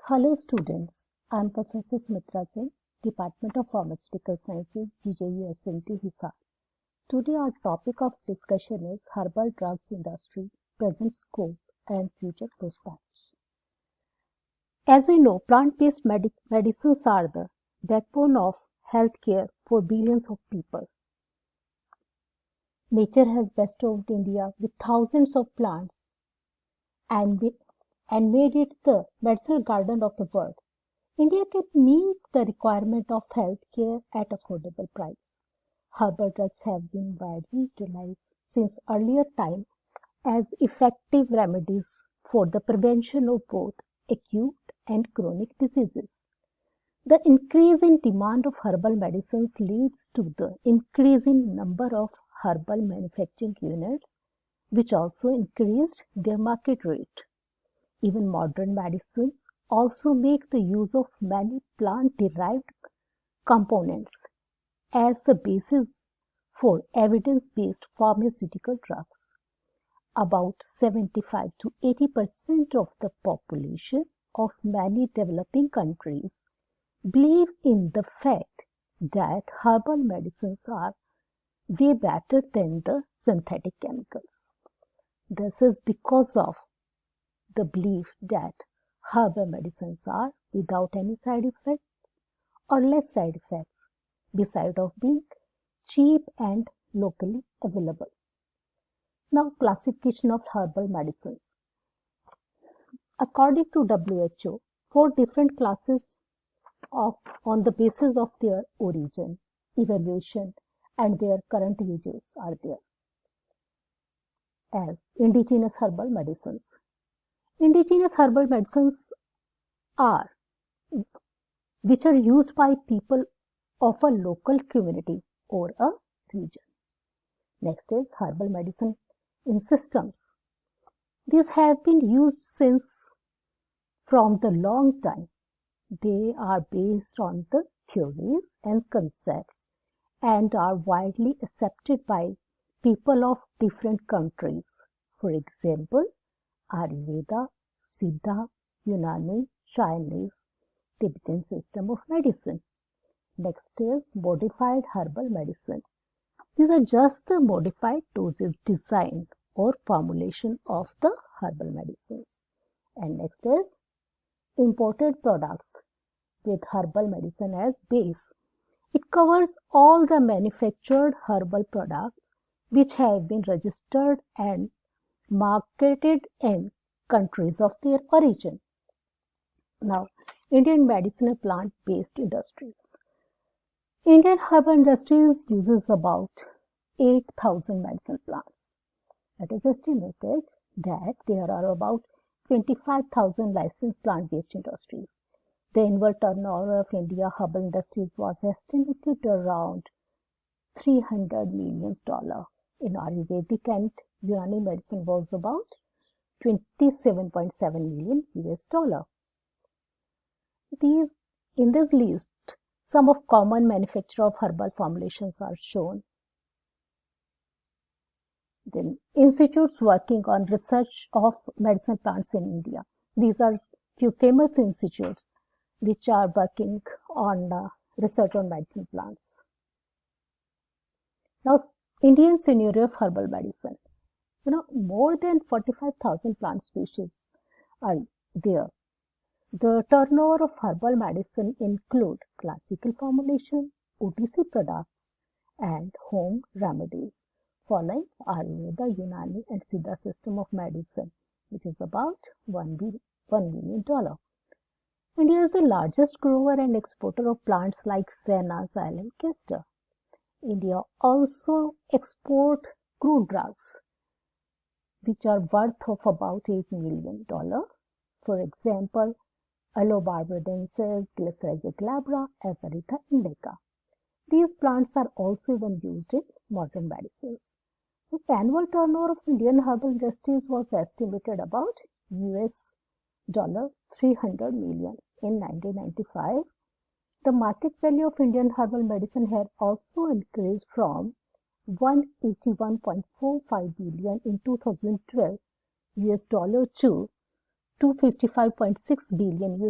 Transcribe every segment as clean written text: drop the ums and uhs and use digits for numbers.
Hello students, I am Professor Sumitra Singh, Department of Pharmaceutical Sciences, GJU SMT Hisar. Today our topic of discussion is herbal drugs industry, present scope and future prospects. As we know, plant-based medicines are the backbone of healthcare for billions of people. Nature has bestowed India with thousands of plants and made it the medicinal garden of the world. India can meet the requirement of healthcare at affordable price. Herbal drugs have been widely utilized since earlier time as effective remedies for the prevention of both acute and chronic diseases. The increase in demand of herbal medicines leads to the increase in number of herbal manufacturing units, which also increased their market rate. Even modern medicines also make the use of many plant-derived components as the basis for evidence-based pharmaceutical drugs. About 75 to 80% of the population of many developing countries believe in the fact that herbal medicines are way better than the synthetic chemicals. This is because of the belief that herbal medicines are without any side effects or less side effects, beside of being cheap and locally available. Now, classification of herbal medicines. According to WHO, 4 different classes on the basis of their origin, evaluation, and their current uses are there as indigenous herbal medicines. Indigenous herbal medicines are which are used by people of a local community or a region. Next is herbal medicine in systems. These have been used since from the long time. They are based on the theories and concepts and are widely accepted by people of different countries. For example, Ayurveda, Siddha, Unani, Chinese, Tibetan system of medicine. Next is modified herbal medicine. These are just the modified dosage design or formulation of the herbal medicines. And next is imported products with herbal medicine as base. It covers all the manufactured herbal products which have been registered and marketed in countries of their origin. Now, Indian medicinal plant-based industries. Indian herbal industries uses about 8,000 medicinal plants. It is estimated that there are about 25,000 licensed plant-based industries. The annual turnover of India herbal industries was estimated around $300 million. In Ayurvedic and Unani medicine was about $27.7 million US. In this list, some of common manufacture of herbal formulations are shown. Then institutes working on research of medicinal plants in India. These are few famous institutes which are working on research on medicinal plants. Now, Indian scenario of herbal medicine. More than 45,000 plant species are there. The turnover of herbal medicine include classical formulation, OTC products, and home remedies, following Ayurveda, Unani, and Siddha system of medicine, which is about $1 million. India is the largest grower and exporter of plants like senna, xylem, and castor. India also export crude drugs, which are worth of about $8 million. For example, Aloe barbadensis, Glycyrrhiza glabra, Azadirachta indica. These plants are also even used in modern medicines. The annual turnover of Indian herbal industries was estimated about US $300 million in 1995. The market value of Indian herbal medicine had also increased from $181.45 billion in 2012 US to $255.6 billion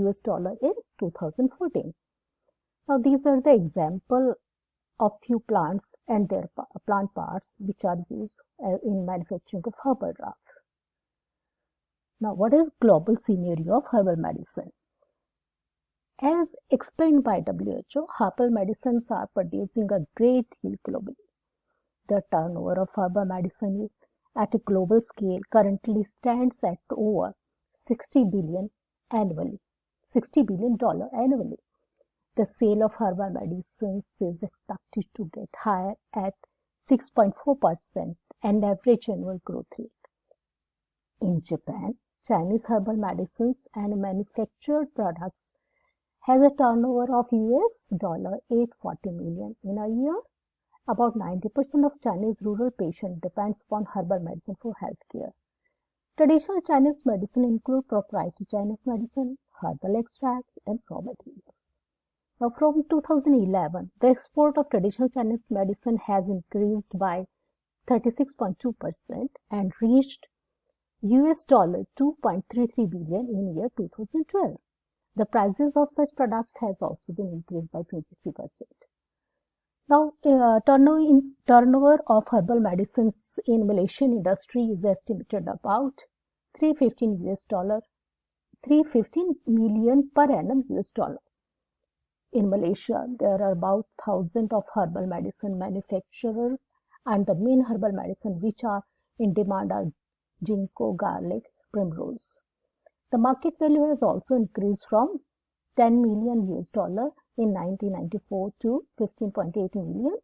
US dollar in 2014. Now these are the example of few plants and their plant parts which are used in manufacturing of herbal drugs. Now what is global scenario of herbal medicine? As explained by WHO, herbal medicines are producing a great deal globally. The turnover of herbal medicine is at a global scale currently stands at over $60 billion annually. The sale of herbal medicines is expected to get higher at 6.4% and average annual growth rate. In Japan, Chinese herbal medicines and manufactured products has a turnover of US $840 million in a year. About 90% of Chinese rural patients depends upon herbal medicine for healthcare. Traditional Chinese medicine include proprietary Chinese medicine, herbal extracts, and raw materials. Now, from 2011, the export of traditional Chinese medicine has increased by 36.2% and reached US $2.33 billion in year 2012. The prices of such products has also been increased by 23%. Now, turnover of herbal medicines in Malaysian industry is estimated about $315 million per annum US dollar. In Malaysia, there are about 1,000 of herbal medicine manufacturers, and the main herbal medicine which are in demand are ginkgo, garlic, primrose. The market value has also increased from $10 million US dollar in 1994 to $15.8 million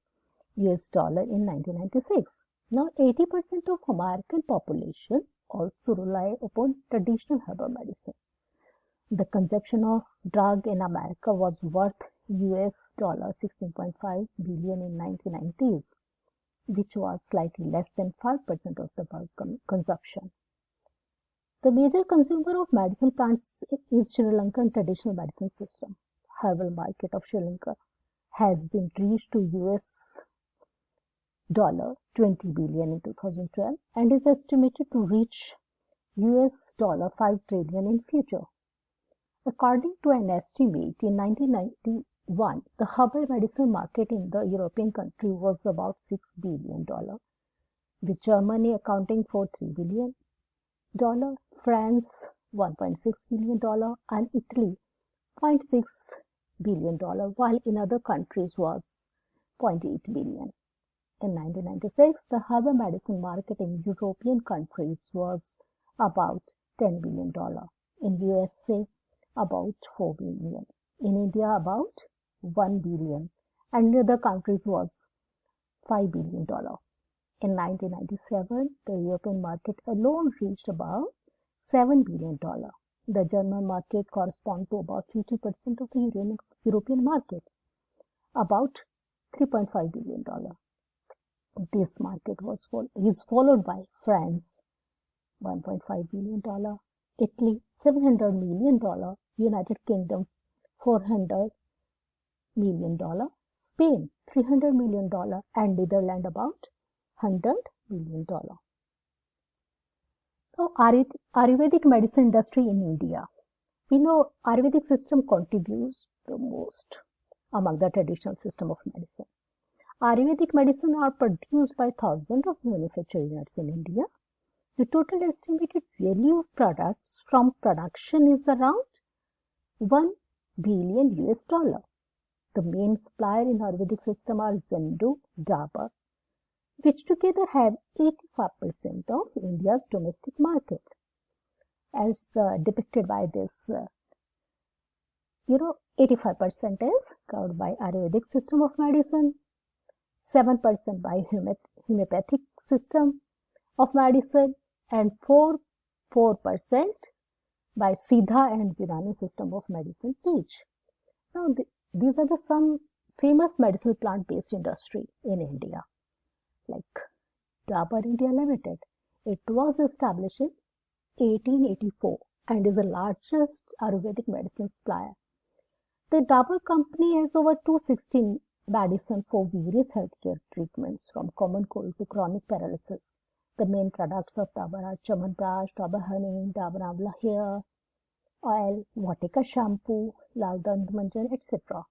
US dollar in 1996. Now, 80% of American population also rely upon traditional herbal medicine. The consumption of drug in America was worth US $16.5 billion in 1990s, which was slightly less than 5% of the bulk consumption. The major consumer of medicinal plants is Sri Lankan traditional medicine system. Herbal market of Sri Lanka has been reached to US $20 billion in 2012 and is estimated to reach US $5 trillion in future. According to an estimate, in 1991, the herbal medicine market in the European country was about $6 billion, with Germany accounting for $3 billion, France $1.6 billion, and Italy $0.6 billion, while in other countries was $0.8 billion. In 1996, the herbal medicine market in European countries was about $10 billion. In USA, about $4 billion. In India, about $1 billion. And in other countries was $5 billion. In 1997, the European market alone reached about $7 billion. The German market corresponds to about 50% of the European market, about $3.5 billion. This market is followed by France, $1.5 billion, Italy, $700 million, United Kingdom, $400 million, Spain, $300 million, and Netherlands about $100 million. Now, Ayurvedic medicine industry in India. We know Ayurvedic system contributes the most among the traditional system of medicine. Ayurvedic medicine are produced by thousands of manufacturing units in India. The total estimated value of products from production is around $1 billion US dollar. The main supplier in Ayurvedic system are Zandu, Dabur, which together have 85% of India's domestic market. As depicted by this, 85% is covered by Ayurvedic system of medicine, 7% by homeopathic system of medicine, and 4% by Siddha and Unani system of medicine each. Now, these are some famous medicinal plant-based industry in India, like Dabur India Limited. It was established in 1884 and is the largest Ayurvedic medicine supplier. The Dabur company has over 216 medicine for various healthcare treatments from common cold to chronic paralysis. The main products of Dabur are Chyawanprash, Dabur Honey, Dabur Amla Hair Oil, Vatika Shampoo, Lal Dant Manjan, etc.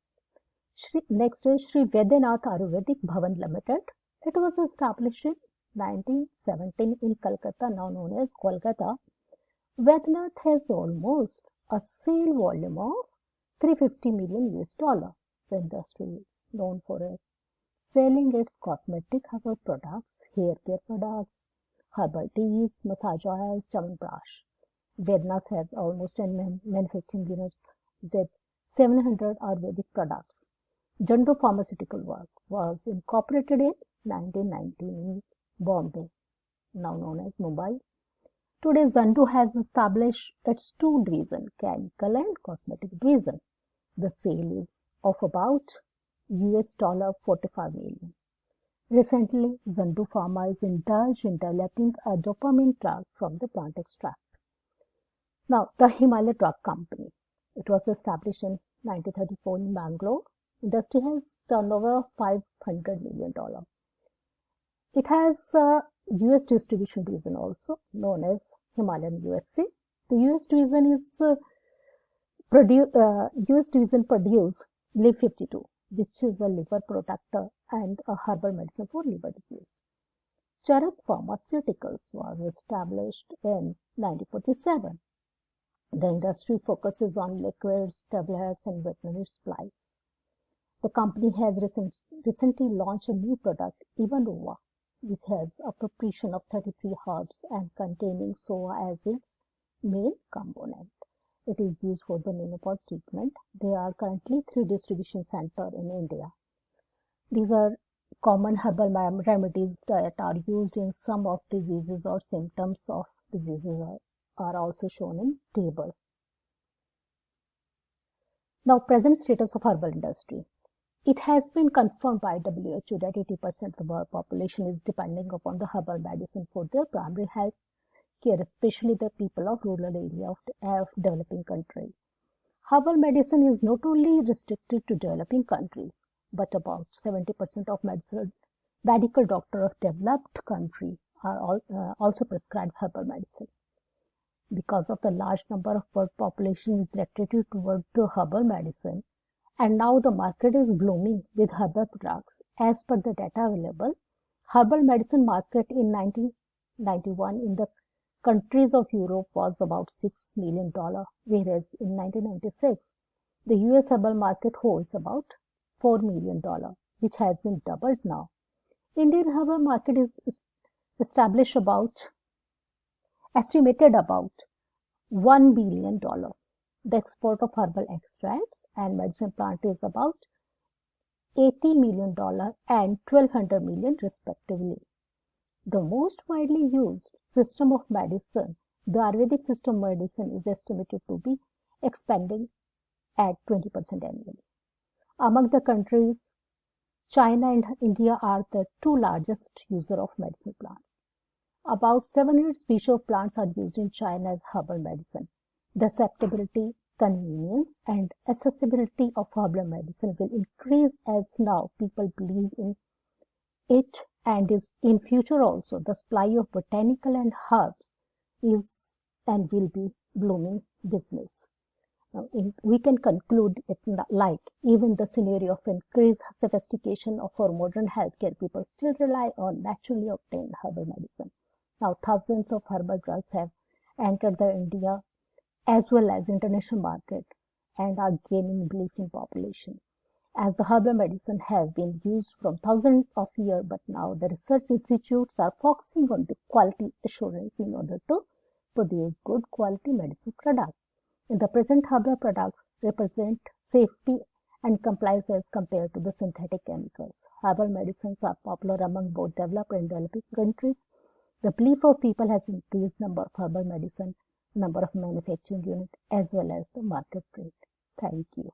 Next is Sri Vedanath Ayurvedic Bhavan Limited. It was established in 1917 in Calcutta, now known as Kolkata. Vedanath has almost a sale volume of $350 million US. The industry is known for it, selling its cosmetic herbal products, hair care products, herbal teas, massage oils, Chyawanprash. Vedanath has almost 10 manufacturing units with 700 Ayurvedic products. Zandu Pharmaceutical Work was incorporated in 1919 in Bombay, now known as Mumbai. Today, Zandu has established its two divisions, chemical and cosmetic division. The sale is of about US $45 million. Recently, Zandu Pharma is indulged in developing a dopamine drug from the plant extract. Now, the Himalaya Drug Company. It was established in 1934 in Bangalore. Industry has turnover of $500 million. It has a US distribution division also, known as Himalayan USA. The US division produce Live 52, which is a liver protector and a herbal medicine for liver disease. Charak Pharmaceuticals was established in 1947. The industry focuses on liquids, tablets, and veterinary supplies. The company has recently launched a new product, Ivanova, which has a proportion of 33 herbs and containing soya as its main component. It is used for the menopause treatment. There are currently 3 distribution centers in India. These are common herbal remedies that are used in some of diseases or symptoms of diseases are also shown in table. Now, present status of herbal industry. It has been confirmed by WHO that 80% of the world population is depending upon the herbal medicine for their primary health care, especially the people of rural area of developing countries. Herbal medicine is not only restricted to developing countries, but about 70% of medical doctors of developed countries are also prescribed herbal medicine. Because of the large number of world population is directed toward the herbal medicine, and now the market is blooming with herbal products. As per the data available, herbal medicine market in 1991 in the countries of Europe was about $6 million, whereas in 1996, the US herbal market holds about $4 million, which has been doubled now. Indian herbal market is estimated about $1 billion. The export of herbal extracts and medicine plant is about $80 million and $1,200 million respectively. The most widely used system of medicine, the Ayurvedic system of medicine, is estimated to be expanding at 20% annually. Among the countries, China and India are the 2 largest users of medicine plants. About 700 species of plants are used in China as herbal medicine. The acceptability, convenience, and accessibility of herbal medicine will increase as now people believe in it, and is in future also. The supply of botanical and herbs is and will be blooming business. Now, we can conclude it like even the scenario of increased sophistication of our modern healthcare, people still rely on naturally obtained herbal medicine. Now, thousands of herbal drugs have entered the India as well as international market and are gaining belief in population. As the herbal medicine have been used from thousands of years, but now the research institutes are focusing on the quality assurance in order to produce good quality medicine products. In the present, herbal products represent safety and compliance as compared to the synthetic chemicals. Herbal medicines are popular among both developed and developing countries. The belief of people has increased number of herbal medicine, number of manufacturing units, as well as the market rate. Thank you.